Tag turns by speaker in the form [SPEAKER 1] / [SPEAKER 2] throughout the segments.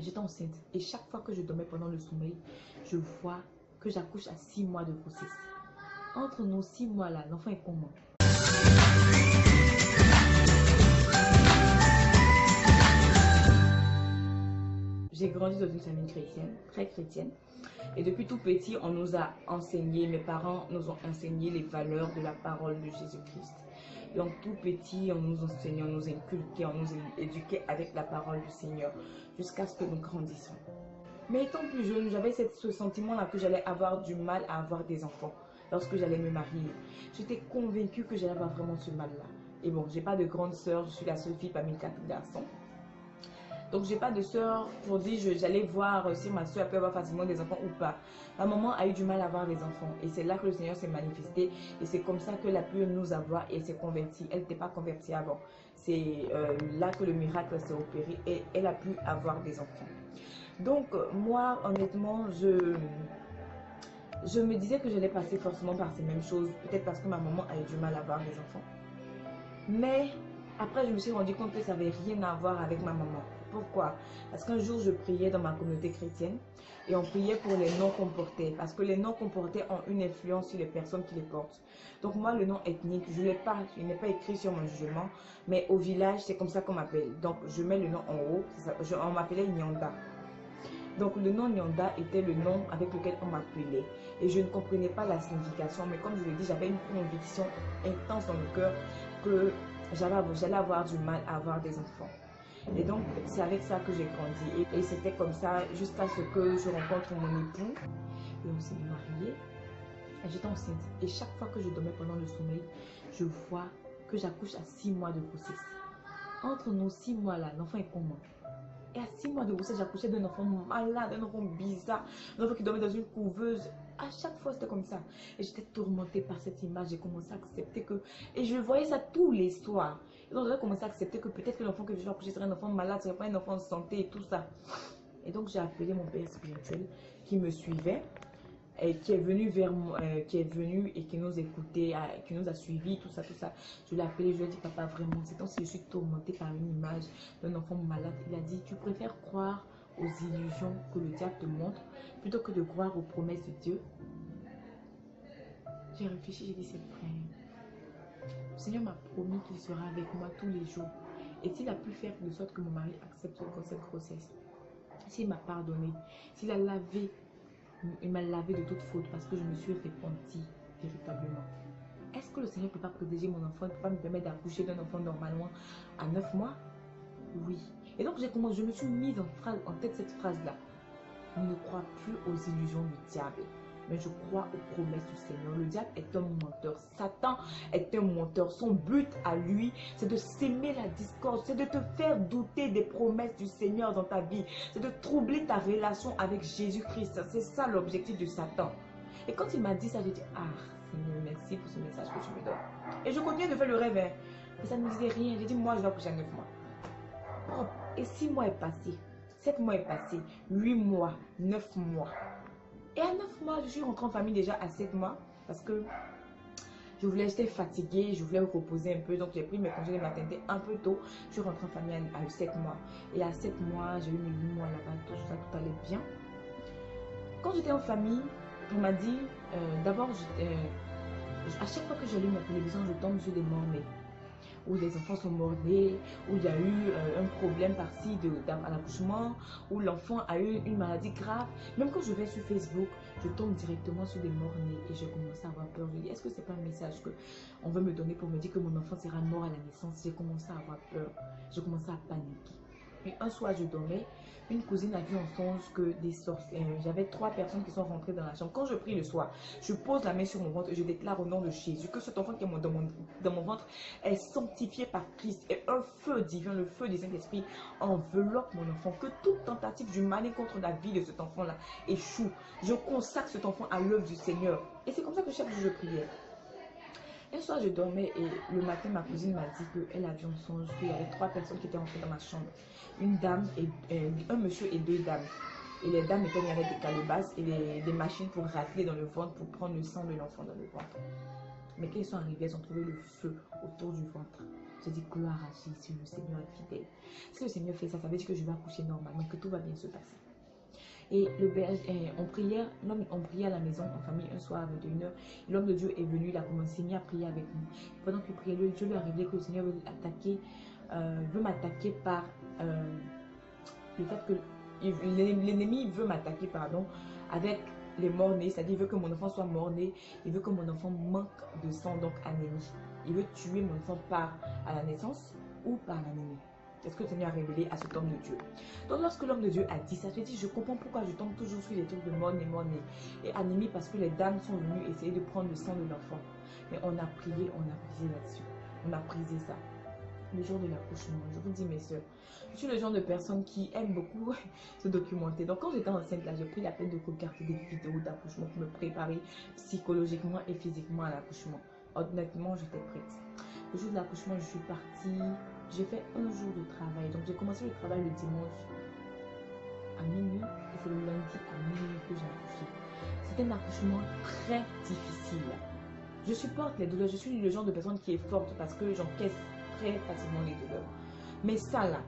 [SPEAKER 1] J'étais enceinte et chaque fois que je dormais pendant le sommeil, je vois que j'accouche à 6 mois de grossesse. Entre nos 6 mois là, l'enfant est comment? J'ai grandi dans une famille chrétienne, très chrétienne. Et depuis tout petit, on nous a enseigné, mes parents nous ont enseigné les valeurs de la parole de Jésus-Christ. Donc tout petit, on nous enseignait, on nous inculquait, on nous éduquait avec la parole du Seigneur jusqu'à ce que nous grandissions. Mais étant plus jeune, j'avais ce sentiment-là que j'allais avoir du mal à avoir des enfants lorsque j'allais me marier. J'étais convaincue que j'allais avoir vraiment ce mal-là. Et bon, j'ai pas de grande sœur, je suis la seule fille parmi 4 garçons. Donc, j'ai pas de soeur pour dire j'allais voir si ma soeur peut avoir facilement des enfants ou pas. Ma maman a eu du mal à avoir des enfants et c'est là que le Seigneur s'est manifesté et c'est comme ça qu'elle a pu nous avoir et s'est convertie. Elle n'était pas convertie avant. C'est là que le miracle s'est opéré et elle a pu avoir des enfants. Donc, moi, honnêtement, je me disais que j'allais passer forcément par ces mêmes choses. Peut-être parce que ma maman a eu du mal à avoir des enfants. Mais après, je me suis rendu compte que ça n'avait rien à voir avec ma maman. Pourquoi? Parce qu'un jour, je priais dans ma communauté chrétienne et on priait pour les noms qu'on portait. Parce que les noms qu'on portait ont une influence sur les personnes qui les portent. Donc moi, le nom ethnique, je n'ai pas écrit sur mon jugement, mais au village, c'est comme ça qu'on m'appelle. Donc je mets le nom en haut, on m'appelait Nyanda. Donc le nom Nyanda était le nom avec lequel on m'appelait. Et je ne comprenais pas la signification, mais comme je l'ai dit, j'avais une conviction intense dans le cœur que j'allais avoir du mal à avoir des enfants. Et donc, c'est avec ça que j'ai grandi. Et c'était comme ça jusqu'à ce que je rencontre mon époux. Et on s'est mariés. J'étais enceinte. Et chaque fois que je dormais pendant le sommeil, je vois que j'accouche à 6 mois de grossesse. Entre nos 6 mois là, l'enfant est comment? Et à 6 mois de grossesse, j'accouchais d'un enfant malade, d'un enfant bizarre, d'un enfant qui dormait dans une couveuse. À chaque fois, c'était comme ça. Et j'étais tourmentée par cette image. J'ai commencé à accepter que... Et je voyais ça tous les soirs. Et donc, j'ai commencé à accepter que peut-être que l'enfant que je vais accoucher serait un enfant malade, serait pas un enfant en santé et tout ça. Et donc, j'ai appelé mon père spirituel qui me suivait et qui est venu vers moi, qui est venu et qui nous écoutait, qui nous a suivis, tout ça, tout ça. Je l'ai appelé, je lui ai dit, papa, vraiment, c'est si je suis tourmentée par une image d'un enfant malade. Il a dit, tu préfères croire aux illusions que le diable te montre plutôt que de croire aux promesses de Dieu. J'ai réfléchi, j'ai dit, c'est vrai. Le Seigneur m'a promis qu'il sera avec moi tous les jours. Et s'il a pu faire de sorte que mon mari accepte cette grossesse, s'il m'a pardonné, s'il a lavé, il m'a lavé de toute faute parce que je me suis repentie véritablement. Est-ce que le Seigneur ne peut pas protéger mon enfant, il ne peut pas me permettre d'accoucher d'un enfant normalement à 9 mois? Oui. Et donc je me suis mise en tête cette phrase-là. Ne crois plus aux illusions du diable, mais je crois aux promesses du Seigneur. Le diable est un menteur. Satan est un menteur. Son but à lui, c'est de s'aimer la discorde, c'est de te faire douter des promesses du Seigneur dans ta vie. C'est de troubler ta relation avec Jésus-Christ. C'est ça l'objectif de Satan. Et quand il m'a dit ça, j'ai dit, ah, Seigneur, merci pour ce message que tu me donnes. Et je continuais de faire le rêve. Et ça ne me disait rien. J'ai dit, moi, je vais accoucher à 9 mois. Oh, et 6 mois est passé. 7 mois est passé, 8 mois, 9 mois. Et à 9 mois, je suis rentrée en famille déjà à 7 mois parce que j'étais fatiguée, je voulais me reposer un peu. Donc j'ai pris mes congés de maternité un peu tôt. Je suis rentrée en famille à 7 mois. Et à 7 mois, j'ai eu mes 8 mois là-bas, tout ça, tout allait bien. Quand j'étais en famille, on m'a dit, d'abord, à chaque fois que j'allume la télévision, je tombe sur des morts-nés, où les enfants sont mort-nés, où il y a eu un problème par-ci à l'accouchement, où l'enfant a eu une maladie grave. Même quand je vais sur Facebook, je tombe directement sur des morts-nés et je commence à avoir peur. Je dis, est-ce que c'est pas un message qu'on veut me donner pour me dire que mon enfant sera mort à la naissance? J'ai commencé à avoir peur, j'ai commencé à paniquer. Et un soir, je dormais. Une cousine a vu en songe que des sorcières. J'avais 3 personnes qui sont rentrées dans la chambre. Quand je prie le soir, je pose la main sur mon ventre et je déclare au nom de Jésus que cet enfant qui est dans mon ventre est sanctifié par Christ. Et un feu divin, le feu du Saint-Esprit, enveloppe mon enfant. Que toute tentative du mal contre la vie de cet enfant-là échoue. Je consacre cet enfant à l'œuvre du Seigneur. Et c'est comme ça que chaque jour je priais. Un soir, je dormais et le matin, ma cousine m'a dit qu'elle a vu en songe qu'il y avait 3 personnes qui étaient entrées dans ma chambre. Une dame, un monsieur et 2 dames. Et les dames étaient avec des calebasses et des machines pour racler dans le ventre, pour prendre le sang de l'enfant dans le ventre. Mais quand ils sont arrivés, ils ont trouvé le feu autour du ventre. J'ai dit, gloire à Jésus, le Seigneur est fidèle. Si le Seigneur fait ça, ça veut dire que je vais accoucher normalement, que tout va bien se passer. Et on priait à la maison en famille un soir à 21h. L'homme de Dieu est venu, il a commencé à prier avec nous. Pendant qu'il priait, Dieu lui a révélé que le Seigneur veut m'attaquer par le fait que l'ennemi veut m'attaquer, pardon, avec les morts-nés, c'est-à-dire il veut que mon enfant soit mort-né, il veut que mon enfant manque de sang, donc anémie. Il veut tuer mon enfant par à la naissance ou par l'anémie. C'est ce que le Seigneur a révélé à cet homme de Dieu. Donc lorsque l'homme de Dieu a dit ça, je dit, je comprends pourquoi je tombe toujours sur les trucs de mort-né et anémie, parce que les dames sont venues essayer de prendre le sang de l'enfant. Mais on a prié, on a brisé là-dessus. On a brisé ça. Le jour de l'accouchement, je vous dis mes soeurs, je suis le genre de personne qui aime beaucoup se documenter. Donc quand j'étais enceinte là, j'ai pris la peine de regarder des vidéos d'accouchement pour me préparer psychologiquement et physiquement à l'accouchement. Honnêtement, j'étais prête. Le jour de l'accouchement, je suis partie, j'ai fait un jour de travail. Donc j'ai commencé le travail le dimanche à minuit et c'est le lundi à minuit que j'ai accouché. C'était un accouchement très difficile. Je supporte les douleurs, je suis le genre de personne qui est forte parce que j'encaisse très facilement les douleurs. Mais ça là,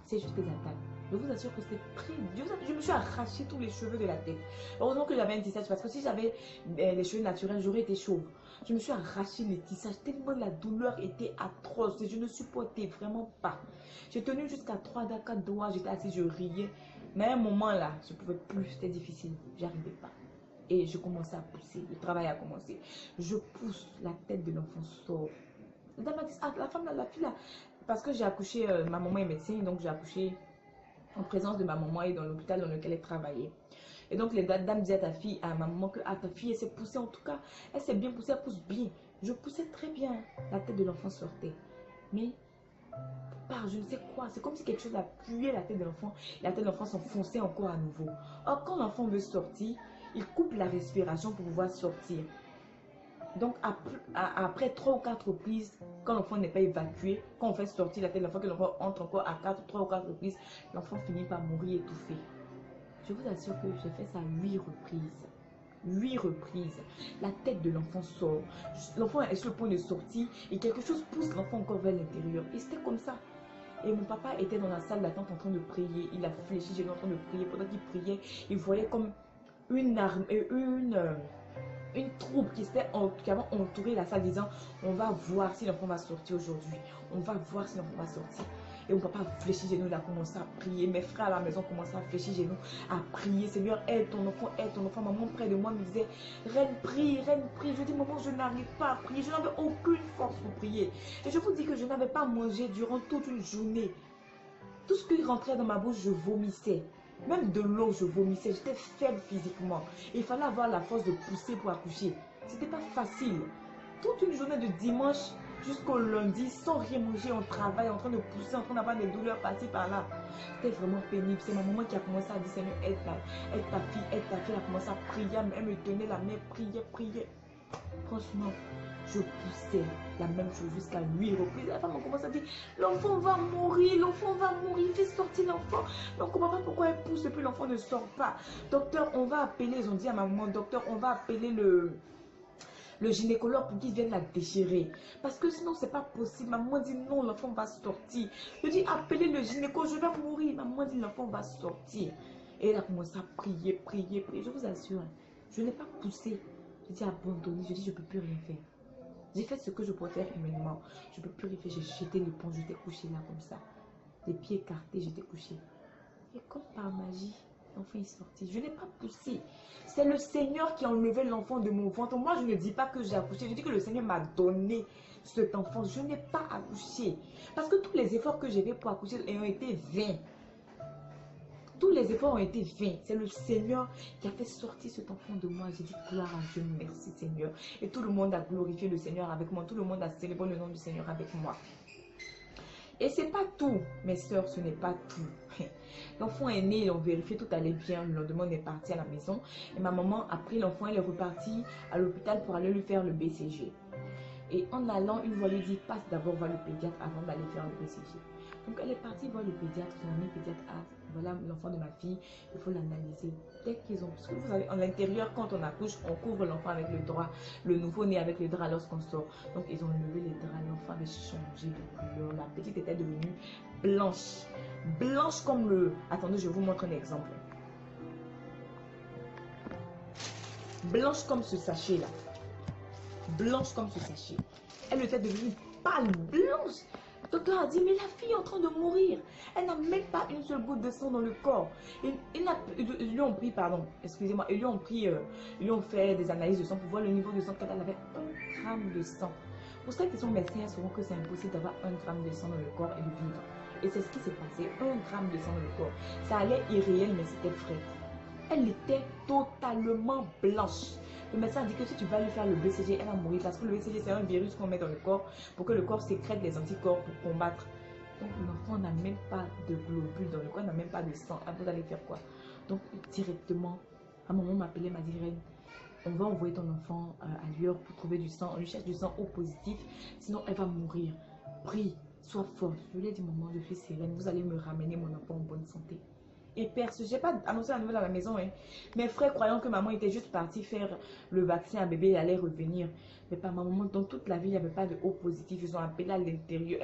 [SPEAKER 1] c'est juste des attaques. Je vous assure que c'était très dur. Je me suis arraché tous les cheveux de la tête. Heureusement que j'avais un tissage parce que si j'avais les cheveux naturels, j'aurais été chauve. Je me suis arraché les tissages tellement la douleur était atroce et je ne supportais vraiment pas. J'ai tenu jusqu'à 3 à 4 doigts, j'étais assise, je riais. Mais à un moment là, je ne pouvais plus, c'était difficile, j'arrivais pas. Et je commençais à pousser, le travail a commencé. Je pousse, la tête de l'enfant sort. La femme, la fille là, parce que j'ai accouché, ma maman est médecin, donc j'ai accouché en présence de ma maman et dans l'hôpital dans lequel elle travaillait. Et donc les dames disaient à ma maman que ta fille elle s'est poussée, en tout cas, elle s'est bien poussée, elle pousse bien. Je poussais très bien, la tête de l'enfant sortait. Mais par je ne sais quoi, c'est comme si quelque chose a appuyé la tête de l'enfant, la tête de l'enfant s'enfonçait encore à nouveau. Or quand l'enfant veut sortir, il coupe la respiration pour pouvoir sortir. Donc après 3 ou 4 reprises, quand l'enfant n'est pas évacué, quand on fait sortir la tête de l'enfant, que l'enfant entre encore à 3 ou 4 reprises, l'enfant finit par mourir étouffé. Je vous assure que j'ai fait ça 8 reprises. 8 reprises. La tête de l'enfant sort. L'enfant est sur le point de sortir et quelque chose pousse l'enfant encore vers l'intérieur. Et c'était comme ça. Et mon papa était dans la salle d'attente en train de prier. Il a fléchi, j'étais en train de prier. Pendant qu'il priait, il voyait comme une troupe qui avait entouré la salle disant on va voir si l'enfant va sortir aujourd'hui. On va voir si l'enfant va sortir. Et mon papa a fléchi genoux, il a commencé à prier. Mes frères à la maison commençaient à fléchir genoux, à prier. Seigneur, aide ton enfant, aide ton enfant. Maman près de moi me disait, reine, prie, reine, prie. Je dis, maman, je n'arrive pas à prier. Je n'avais aucune force pour prier. Et je vous dis que je n'avais pas mangé durant toute une journée. Tout ce qui rentrait dans ma bouche, je vomissais. Même de l'eau, je vomissais. J'étais faible physiquement. Il fallait avoir la force de pousser pour accoucher. C'était pas facile. Toute une journée de dimanche jusqu'au lundi, sans rien manger, on travaille, en train de pousser, en train d'avoir des douleurs par-ci, par-là. C'était vraiment pénible. C'est ma maman qui a commencé à dire, Seigneur, aide ta fille, aide ta fille. Elle a commencé à prier, elle me tenait la main, priait. Franchement, je poussais la même chose jusqu'à 8 reprises. La femme a commencé à dire, l'enfant va mourir, fais sortir l'enfant. Donc, on ne comprend pas pourquoi elle pousse et puis l'enfant ne sort pas. Docteur, on va appeler, ils ont dit à ma maman, docteur, on va appeler le gynécologue pour qu'il vienne la déchirer. Parce que sinon, c'est pas possible. Maman dit non, l'enfant va sortir. Je dis, appelez le gynéco, je vais mourir. Maman dit, l'enfant va sortir. Et elle a commencé à prier. Je vous assure, je n'ai pas poussé. Je dis abandonné. Je dis, je ne peux plus rien faire. J'ai fait ce que je pouvais faire humainement. Je ne peux plus rien faire. J'ai jeté l'éponge, j'étais couchée là comme ça. Les pieds écartés, j'étais couchée. Et comme par magie, l'enfant est sorti. Je n'ai pas poussé. C'est le Seigneur qui a enlevé l'enfant de mon ventre. Moi, je ne dis pas que j'ai accouché. Je dis que le Seigneur m'a donné cet enfant. Je n'ai pas accouché. Parce que tous les efforts que j'ai fait pour accoucher ont été vains. Tous les efforts ont été vains. C'est le Seigneur qui a fait sortir cet enfant de moi. J'ai dit gloire à Dieu, merci Seigneur. Et tout le monde a glorifié le Seigneur avec moi. Tout le monde a célébré le nom du Seigneur avec moi. Et c'est pas tout, mes soeurs, ce n'est pas tout. L'enfant est né, ils ont vérifié, tout allait bien. Le lendemain, on est parti à la maison. Et ma maman a pris l'enfant, elle est repartie à l'hôpital pour aller lui faire le BCG. Et en allant, une voix lui dit, passe d'abord voir le pédiatre avant d'aller faire le BCG. Donc elle est partie voir le pédiatre, son ami pédiatre. Ah, voilà l'enfant de ma fille, il faut l'analyser. Dès qu'ils ont, parce que vous savez, en l'intérieur, quand on accouche, on couvre l'enfant avec le drap, le nouveau-né avec le drap lorsqu'on sort. Donc ils ont levé les draps, l'enfant avait changé de couleur, la petite était devenue blanche. Blanche comme le... Attendez, je vous montre un exemple. Blanche comme ce sachet là. Blanche comme ce sachet. Elle était devenue pâle, blanche. Le docteur a dit, mais la fille est en train de mourir. Elle n'a même pas une seule goutte de sang dans le corps. Ils lui ont pris, pardon, excusez-moi, ils lui ont fait des analyses de sang pour voir le niveau de sang qu'elle avait 1 gramme de sang. Pour ceux qui sont médecins, ils sauront que c'est impossible d'avoir 1 gramme de sang dans le corps et de vivre. Et c'est ce qui s'est passé, 1 gramme de sang dans le corps. Ça allait irréel, mais c'était frais. Elle était totalement blanche. Le médecin a dit que si tu vas lui faire le BCG, elle va mourir parce que le BCG, c'est un virus qu'on met dans le corps pour que le corps sécrète les anticorps pour combattre. Donc l'enfant n'a même pas de globules dans le corps, n'a même pas de sang. Vous allez faire quoi? Donc directement, un moment m'appelait, m'a dit, Reine, on va envoyer ton enfant ailleurs pour trouver du sang. On lui cherche du sang au positif, sinon elle va mourir. Prie, sois forte. Je lui ai dit, maman, je suis sereine, vous allez me ramener mon enfant en bonne santé. Et je n'ai pas annoncé la nouvelle à la maison. Hein. Mes frères, croyant que maman était juste partie faire le vaccin à bébé, elle allait revenir. Mais pas ma maman, dans toute la ville, il n'y avait pas de O positif. Ils ont appelé à l'intérieur,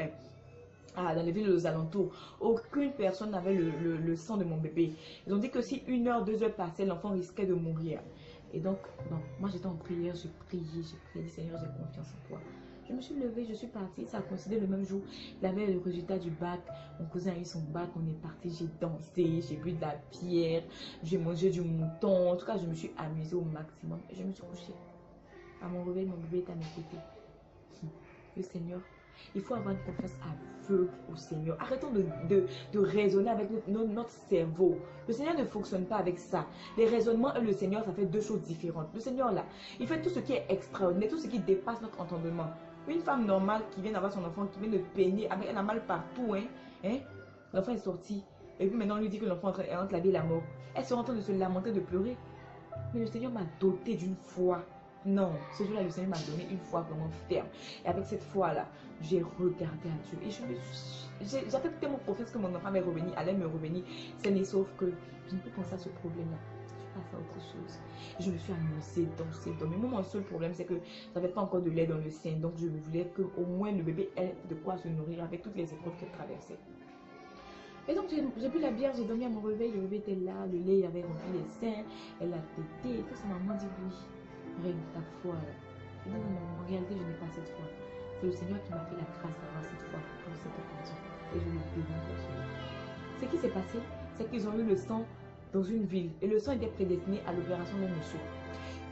[SPEAKER 1] dans les villes aux alentours. Aucune personne n'avait le sang de mon bébé. Ils ont dit que si 1 heure, 2 heures passaient, l'enfant risquait de mourir. Et donc, non, moi j'étais en prière, j'ai prié, Seigneur, j'ai confiance en toi. Je me suis levée, je suis partie, ça a coïncidé le même jour. Il avait le résultat du bac, mon cousin a eu son bac, on est parti, j'ai dansé, j'ai bu de la bière, j'ai mangé du mouton. En tout cas, je me suis amusée au maximum et je me suis couchée. À mon réveil, mon bébé est à mes côtés. Le Seigneur, il faut avoir une confiance aveugle au Seigneur. Arrêtons de raisonner avec notre cerveau. Le Seigneur ne fonctionne pas avec ça. Les raisonnements et le Seigneur, ça fait 2 choses différentes. Le Seigneur, là, il fait tout ce qui est extraordinaire, tout ce qui dépasse notre entendement. Une femme normale qui vient d'avoir son enfant, qui vient de peiner, elle a mal partout, l'enfant est sorti. Et puis maintenant, on lui dit que l'enfant est entre la vie et la mort. Elle sera en train de se lamenter, de pleurer. Mais le Seigneur m'a doté d'une foi. Non, ce jour-là, le Seigneur m'a donné une foi vraiment ferme. Et avec cette foi-là, j'ai regardé à Dieu. Et j'avais tellement confiance que mon enfant allait me revenir. C'est mais sauf que je ne peux penser à ce problème-là. Je passe à autre chose. Et je me suis amusée, dansée. Mais moi, mon seul problème, c'est que je n'avais pas encore de lait dans le sein. Donc, je voulais qu'au moins le bébé ait de quoi se nourrir avec toutes les épreuves qu'elle traversait. Et donc, j'ai bu la bière, j'ai dormi à mon réveil. Le bébé était là, le lait avait rempli les seins. Elle a tété. Et tout ça, maman dit oui. Reine, ta foi. Et non, en réalité, je n'ai pas cette foi. C'est le Seigneur qui m'a fait la grâce d'avoir cette foi pour cette occasion. Et je le bénis pour cela. Ce qui s'est passé, c'est qu'ils ont eu le sang dans une ville. Et le sang était prédestiné à l'opération d'un monsieur.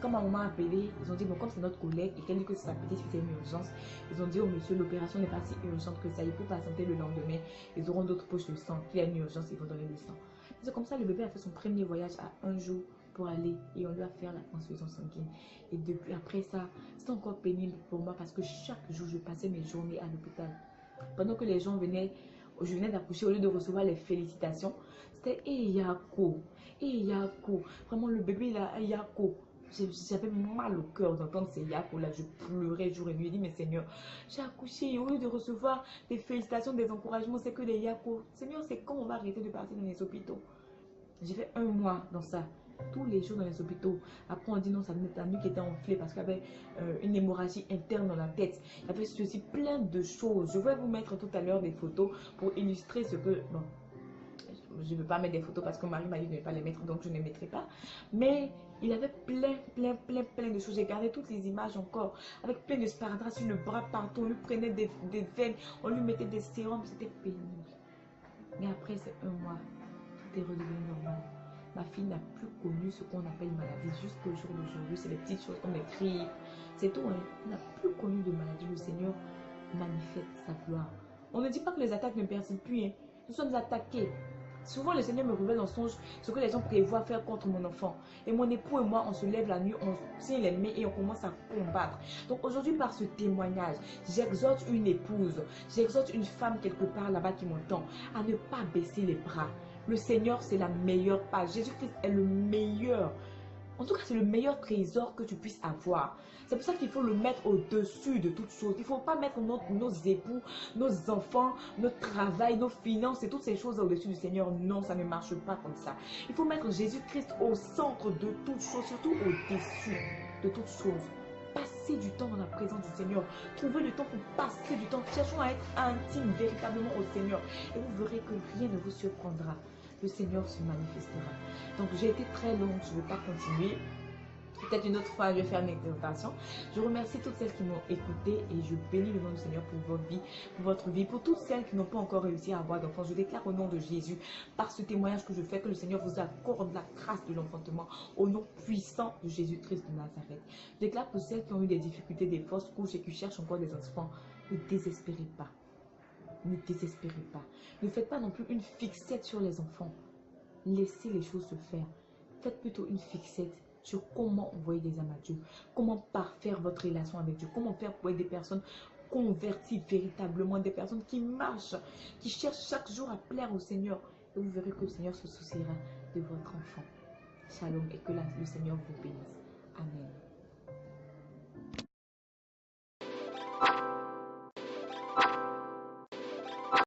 [SPEAKER 1] Quand ma maman a appelé, ils ont dit, bon, comme c'est notre collègue et qu'elle dit que sa petite fille c'est une urgence, ils ont dit au monsieur, l'opération n'est pas si urgente que ça, il faut patienter le lendemain. Ils auront d'autres poches de sang. Qu'il y a une urgence, ils vont donner le sang. C'est comme ça, le bébé a fait son premier voyage à 1 jour pour aller et on lui a fait la transfusion sanguine. Et depuis après ça, c'était encore pénible pour moi parce que chaque jour, je passais mes journées à l'hôpital. Pendant que les gens venaient, je venais d'accoucher, au lieu de recevoir les félicitations, c'était Yako, Yako. Vraiment, le bébé là, Yako. J'avais mal au cœur d'entendre ces Yako là. Je pleurais jour et nuit. Je dis, mais Seigneur, j'ai accouché et au lieu de recevoir des félicitations, des encouragements, c'est que des Yako. Seigneur, c'est quand on va arrêter de partir dans les hôpitaux? J'ai fait 1 mois dans ça. Tous les jours dans les hôpitaux. Après, on dit non, ça venait de la nuque qui était enflée parce qu'il y avait une hémorragie interne dans la tête. Il y avait ceci, plein de choses. Je vais vous mettre tout à l'heure des photos pour illustrer ce que... Bon, je ne veux pas mettre des photos parce que Marie m'a dit de ne pas les mettre, donc je ne les mettrai pas. Mais il avait plein de choses. J'ai gardé toutes les images encore, avec plein de sparadrap sur le bras partout. On lui prenait des veines, on lui mettait des sérums, c'était pénible. Mais après, c'est 1 mois, tout est redevenu normal. Ma fille n'a plus connu ce qu'on appelle maladie jusqu'au jour d'aujourd'hui. C'est les petites choses comme les cris. C'est tout. Elle n'a plus connu de maladie. Le Seigneur manifeste sa gloire. On ne dit pas que les attaques ne persistent plus. Nous sommes attaqués. Souvent, le Seigneur me révèle en songe ce que les gens prévoient faire contre mon enfant. Et mon époux et moi, on se lève la nuit, on tient les mains et on commence à combattre. Donc aujourd'hui, par ce témoignage, j'exhorte une épouse, j'exhorte une femme quelque part là-bas qui m'entend à ne pas baisser les bras. Le Seigneur, c'est la meilleure page. Jésus-Christ est le meilleur. En tout cas, c'est le meilleur trésor que tu puisses avoir. C'est pour ça qu'il faut le mettre au-dessus de toutes choses. Il ne faut pas mettre nos époux, nos enfants, notre travail, nos finances et toutes ces choses au-dessus du Seigneur. Non, ça ne marche pas comme ça. Il faut mettre Jésus-Christ au centre de toutes choses, surtout au-dessus de toutes choses. Passez du temps dans la présence du Seigneur. Trouvez le temps pour passer du temps. Cherchons à être intimes véritablement au Seigneur. Et vous verrez que rien ne vous surprendra. Le Seigneur se manifestera. Donc j'ai été très longue, je ne vais pas continuer. Peut-être une autre fois, je vais faire une exhortation. Je remercie toutes celles qui m'ont écouté et je bénis le nom du Seigneur pour votre vie, pour toutes celles qui n'ont pas encore réussi à avoir d'enfants. Je déclare au nom de Jésus, par ce témoignage que je fais, que le Seigneur vous accorde la grâce de l'enfantement au nom puissant de Jésus-Christ de Nazareth. Je déclare pour celles qui ont eu des difficultés, des fausses couches et qui cherchent encore des enfants, ne désespérez pas. Ne désespérez pas. Ne faites pas non plus une fixette sur les enfants. Laissez les choses se faire. Faites plutôt une fixette sur comment envoyer des âmes à Dieu, comment parfaire votre relation avec Dieu, comment faire pour être des personnes converties véritablement, des personnes qui marchent, qui cherchent chaque jour à plaire au Seigneur. Et vous verrez que le Seigneur se souciera de votre enfant. Shalom et que le Seigneur vous bénisse. Amen.